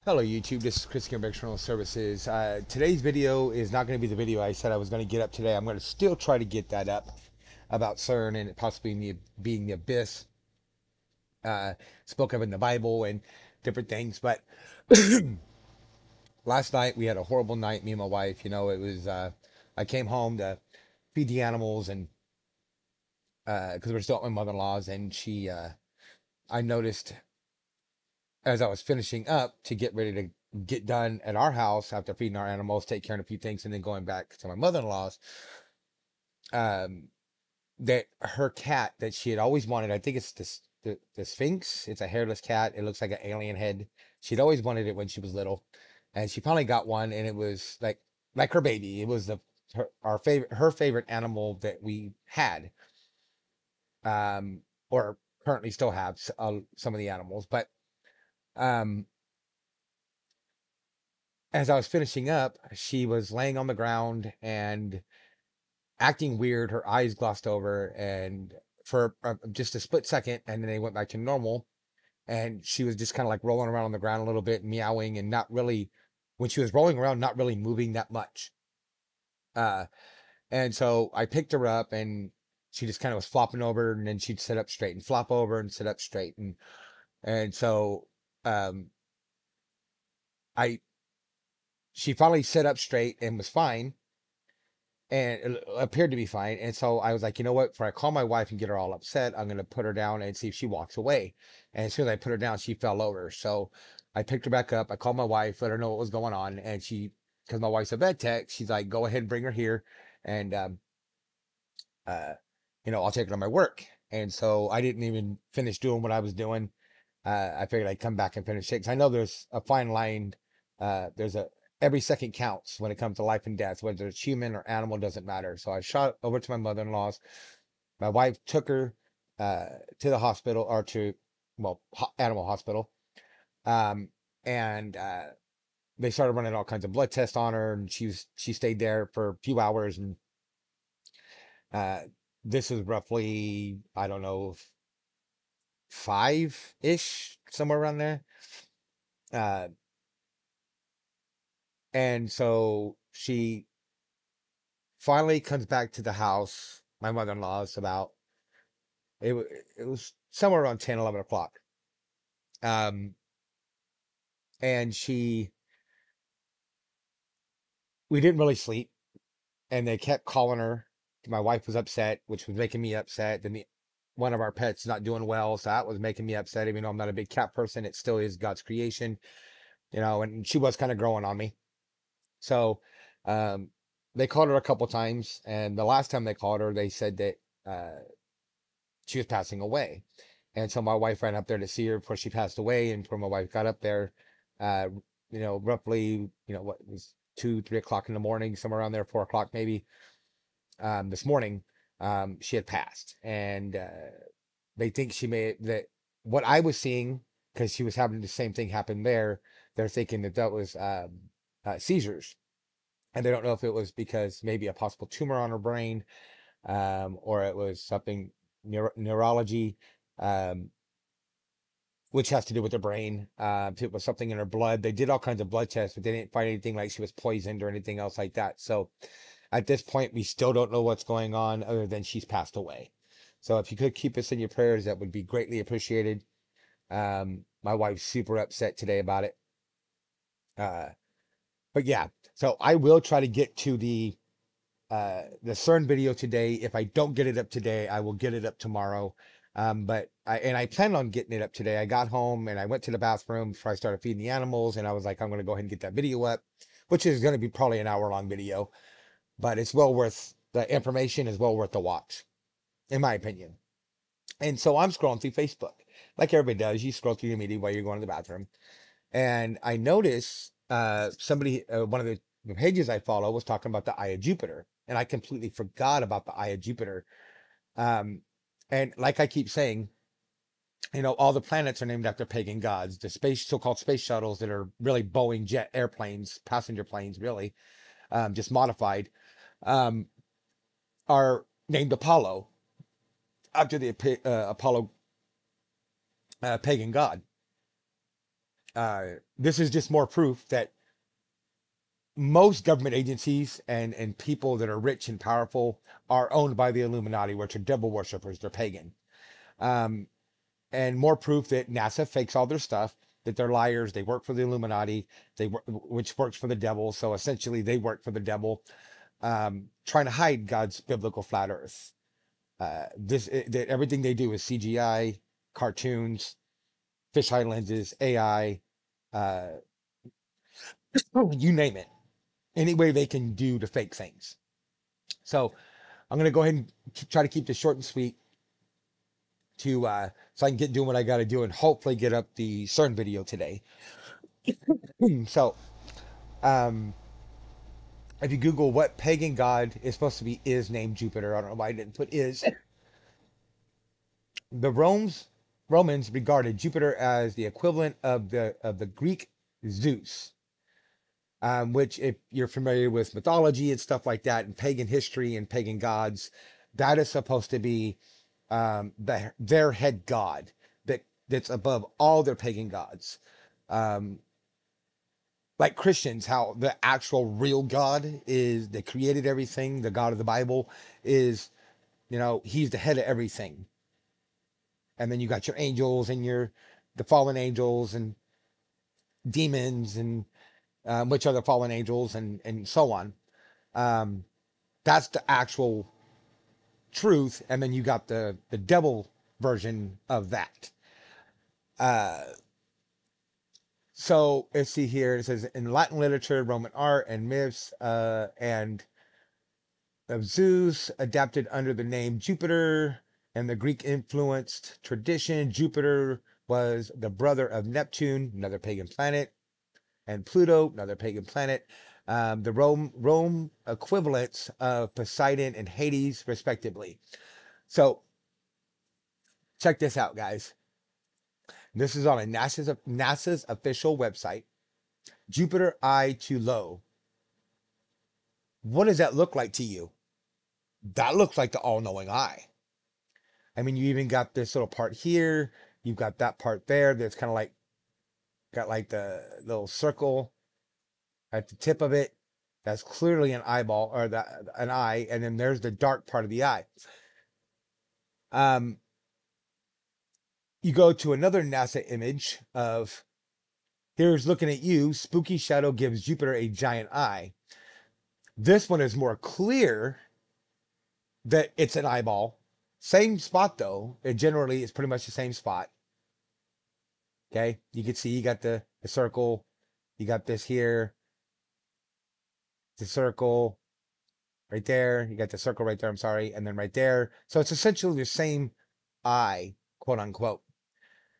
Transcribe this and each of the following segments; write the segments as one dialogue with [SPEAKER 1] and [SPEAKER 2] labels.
[SPEAKER 1] Hello YouTube, this is Chris here, External Services. Today's video is not going to be the video I said I was going to get up today. I'm going to still try to get that up about CERN and it possibly being the abyss, uh, spoke of in the Bible and different things. But last night we had a horrible night, me and my wife. It was, I came home to feed the animals and because we're still at my mother-in-law's, and I noticed as I was finishing up to get ready to get done at our house after feeding our animals, take care of a few things, and then going back to my mother-in-law's, um, that her cat that she had always wanted, I think it's the Sphinx. It's a hairless cat. It looks like an alien head. She'd always wanted it when she was little, and she finally got one, and it was like her baby. It was her favorite animal that we had, um, or currently still have some of the animals, but um as I was finishing up, she was laying on the ground and acting weird. Her eyes glossed over, and for just a split second, and then they went back to normal. And she was just kind of like rolling around on the ground a little bit, meowing, and not really, when she was rolling around, not really moving that much. Uh, and so I picked her up, and she just kind of was flopping over, and then she'd sit up straight and flop over and sit up straight, and so um, I she finally sat up straight and was fine and it appeared to be fine. And so I was like, you know what? Before I call my wife and get her all upset, I'm going to put her down and see if she walks away. And as soon as I put her down, she fell over. So I picked her back up. I called my wife, let her know what was going on. And because my wife's a vet tech, she's like, go ahead and bring her here. And, uh, I'll take her to my work. And so I didn't even finish doing what I was doing. I figured I'd come back and finish it because I know there's a fine line. There's a Every second counts when it comes to life and death, whether it's human or animal, doesn't matter. So I shot over to my mother-in-law's. My wife took her to the hospital or to, well, animal hospital. Um, and they started running all kinds of blood tests on her, and she stayed there for a few hours. And uh, this is roughly, I don't know, five-ish, somewhere around there. Uh, and so she finally comes back to the house. My mother-in-law's about it. It was somewhere around 10, 11 o'clock. Um, and we didn't really sleep, and they kept calling her. My wife was upset, which was making me upset. Then one of our pets not doing well, so that was making me upset. Even though I'm not a big cat person, it still is God's creation, And she was kind of growing on me. So, um, they called her a couple times, and the last time they called her, they said that she was passing away. And so my wife ran up there to see her before she passed away. And before my wife got up there, uh, roughly, what it was 2, 3 o'clock in the morning, somewhere around there, 4 o'clock maybe, this morning, she had passed. And they think she may, that what I was seeing, because she was having the same thing happen there, they're thinking that was seizures. And they don't know if it was because maybe a possible tumor on her brain, or it was something neurology, um, which has to do with the brain. If it was something in her blood. They did all kinds of blood tests, but they didn't find anything like she was poisoned or anything else like that. So at this point, we still don't know what's going on other than she's passed away. So if you could keep us in your prayers, that would be greatly appreciated. My wife's super upset today about it. Uh, but yeah, so I will try to get to the CERN video today. If I don't get it up today, I will get it up tomorrow. But I plan on getting it up today. I got home and I went to the bathroom before I started feeding the animals, and I was like, I'm going to go ahead and get that video up, which is going to be probably an hour long video, but it's well worth the information is well worth the watch, in my opinion. And so I'm scrolling through Facebook, like everybody does. You scroll through your media while you're going to the bathroom, and I notice one of the pages I follow was talking about the Eye of Jupiter, and I completely forgot about the Eye of Jupiter. Um, and like I keep saying, all the planets are named after pagan gods. The so-called space shuttles that are really Boeing jet airplanes, passenger planes, really, just modified, um, are named Apollo after the Apollo pagan god. This is just more proof that most government agencies and people that are rich and powerful are owned by the Illuminati, which are devil worshippers. They're pagan. Um, and more proof that NASA fakes all their stuff, that they're liars. They work for the Illuminati, which works for the devil. So essentially, they work for the devil, trying to hide God's biblical flat Earth. That everything they do is CGI, cartoons, fisheye lenses, AI, uh, you name it. Any way they can do to fake things. So I'm gonna go ahead and try to keep this short and sweet to so I can get doing what I got to do and hopefully get up the CERN video today. So um, if you Google what pagan god is supposed to be is named Jupiter, I don't know why I didn't put is. The Romans regarded Jupiter as the equivalent of the Greek Zeus, which if you're familiar with mythology and stuff like that, and pagan history and pagan gods, that is supposed to be their head god that's above all their pagan gods. Um, like Christians, how the actual real God is that created everything, the God of the Bible is, he's the head of everything. And then you got your angels and the fallen angels and demons and which are the fallen angels and so on. Um, that's the actual truth. And then you got the devil version of that. Uh, so let's see here. It says in Latin literature, Roman art and myths, and of Zeus, adapted under the name Jupiter, and the Greek influenced tradition. Jupiter was the brother of Neptune, another pagan planet, and Pluto, another pagan planet. The Rome equivalents of Poseidon and Hades, respectively. So check this out, guys. This is on NASA's official website. Jupiter eye too low. What does that look like to you? That looks like the all-knowing eye. I mean, you even got this little part here. You've got that part there that's kind of like got like the little circle at the tip of it. That's clearly an eyeball or an eye, and then there's the dark part of the eye. Um, you go to another NASA image of here's looking at you. Spooky shadow gives Jupiter a giant eye. This one is more clear that it's an eyeball. Same spot though. It generally is pretty much the same spot. Okay, you can see you got the circle. You got this here, the circle right there. You got the circle right there. I'm sorry, and then right there. So it's essentially the same eye, quote unquote.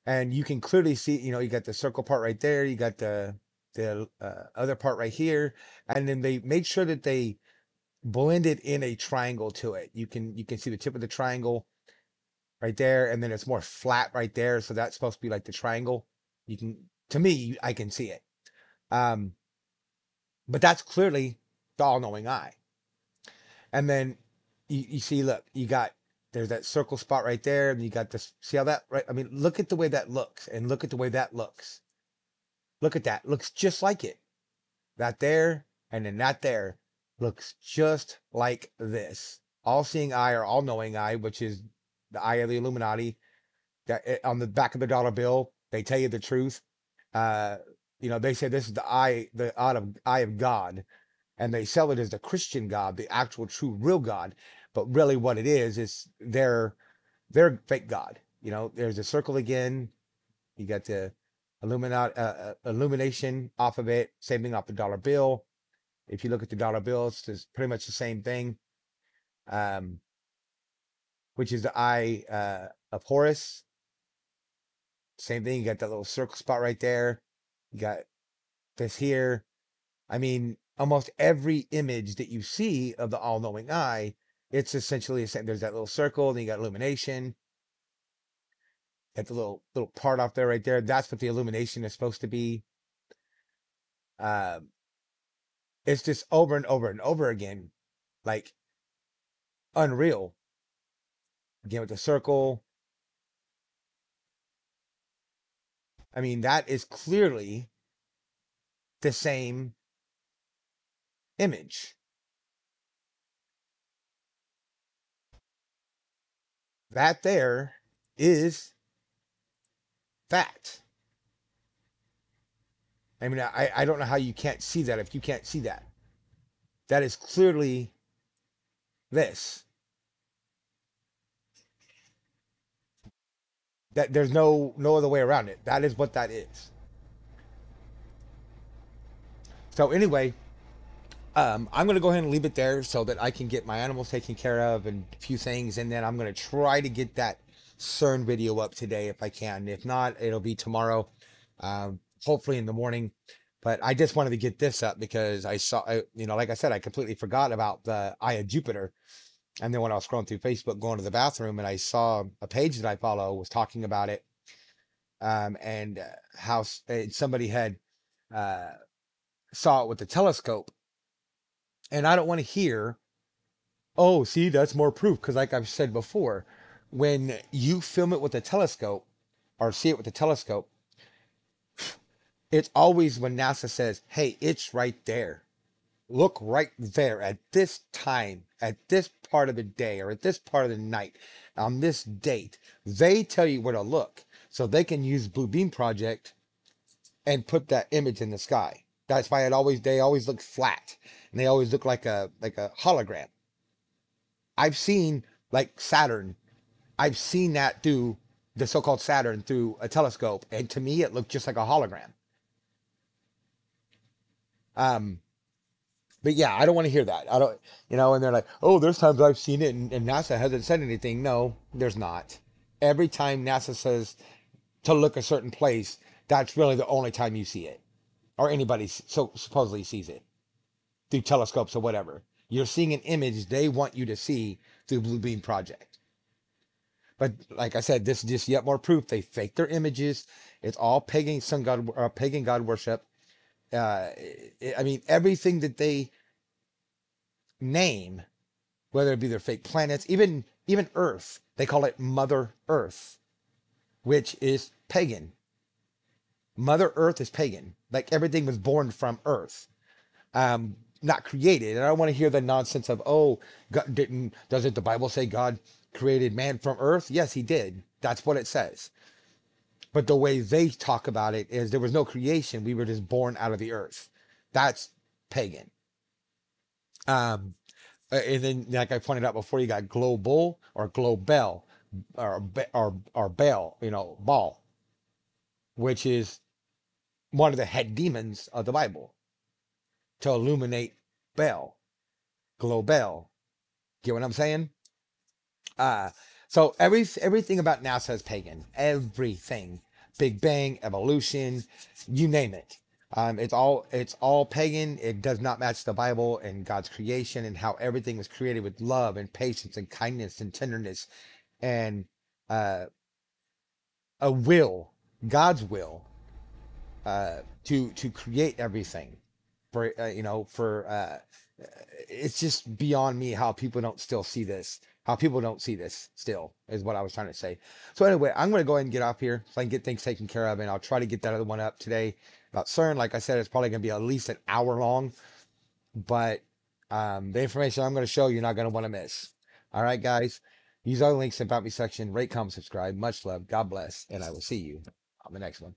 [SPEAKER 1] And you can clearly see, you got the circle part right there. You got the other part right here, and then they made sure that they blended in a triangle to it. You can see the tip of the triangle right there, and then it's more flat right there. So that's supposed to be like the triangle. To me, I can see it. Um, but that's clearly the all-knowing eye. And then you see, look, there's that circle spot right there, and you got this. See how that, right? I mean, look at the way that looks, and look at the way that looks. Look at that. Looks just like it. That there, and then that there looks just like this. All-seeing eye or all-knowing eye, which is the eye of the Illuminati. That on the back of the dollar bill, they tell you the truth. Uh, they say this is the eye of God, and they sell it as the Christian God, the actual, true, real God. But really, what it is their fake God. There's a circle again. You got the illumination off of it. Same thing off the dollar bill. If you look at the dollar bill, it's pretty much the same thing. Um, which is the eye of Horus. Same thing. You got that little circle spot right there. You got this here. I mean, almost every image that you see of the all-knowing eye, it's essentially the same. There's that little circle, then you got illumination. Got the little part off there right there. That's what the illumination is supposed to be. Um, it's just over and over and over again, like unreal. Again with the circle. I mean, that is clearly the same image. That there is that. I mean, I don't know how you can't see that if you can't see that. That is clearly this. That there's no other way around it. That is what that is. So anyway, I'm gonna go ahead and leave it there so that I can get my animals taken care of and a few things, and then I'm gonna try to get that CERN video up today if I can. If not, it'll be tomorrow, hopefully in the morning. But I just wanted to get this up because I saw, like I said, I completely forgot about the Eye of Jupiter. And then when I was scrolling through Facebook, going to the bathroom, and I saw a page that I follow was talking about it, and how somebody had uh, saw it with the telescope. And I don't want to hear, oh, see, that's more proof. Because, like I've said before, when you film it with a telescope or see it with a telescope, it's always when NASA says, hey, it's right there. Look right there at this time, at this part of the day, or at this part of the night, on this date. They tell you where to look. So they can use Blue Beam Project and put that image in the sky. That's why they always look flat. And they always look like a hologram. I've seen like Saturn. I've seen that through the so-called Saturn through a telescope, and to me it looked just like a hologram. Um, but yeah, I don't want to hear that. I don't, and they're like, oh, there's times I've seen it and NASA hasn't said anything. No, there's not. Every time NASA says to look a certain place, that's really the only time you see it, or anybody so supposedly sees it through telescopes or whatever. You're seeing an image they want you to see through Blue Beam Project. But like I said, this is just yet more proof they fake their images. It's all pagan sun god, pagan god worship. Uh, I mean, everything that they name, whether it be their fake planets, even Earth, they call it Mother Earth, which is pagan. Mother Earth is pagan. Like everything was born from Earth, not created. And I don't want to hear the nonsense of, oh, God didn't. Doesn't the Bible say God created man from Earth? Yes, He did. That's what it says. But the way they talk about it is there was no creation. We were just born out of the earth. That's pagan. Um, and then, like I pointed out before, you got global or globel or Baal, Baal, which is one of the head demons of the Bible to illuminate Baal, globel. Get what I'm saying? Uh, so everything about NASA is pagan. Everything, Big Bang, evolution, you name it. It's all pagan. It does not match the Bible and God's creation and how everything was created with love and patience and kindness and tenderness and uh, a will, God's will, to create everything for it's just beyond me how people don't still see this. How people don't see this still is what I was trying to say. So anyway, I'm going to go ahead and get off here so I can get things taken care of, and I'll try to get that other one up today about CERN. Like I said, it's probably going to be at least an hour long, but the information I'm going to show you're not going to want to miss. All right, guys. Use our links in the About Me section. Rate, comment, subscribe. Much love. God bless, and I will see you on the next one.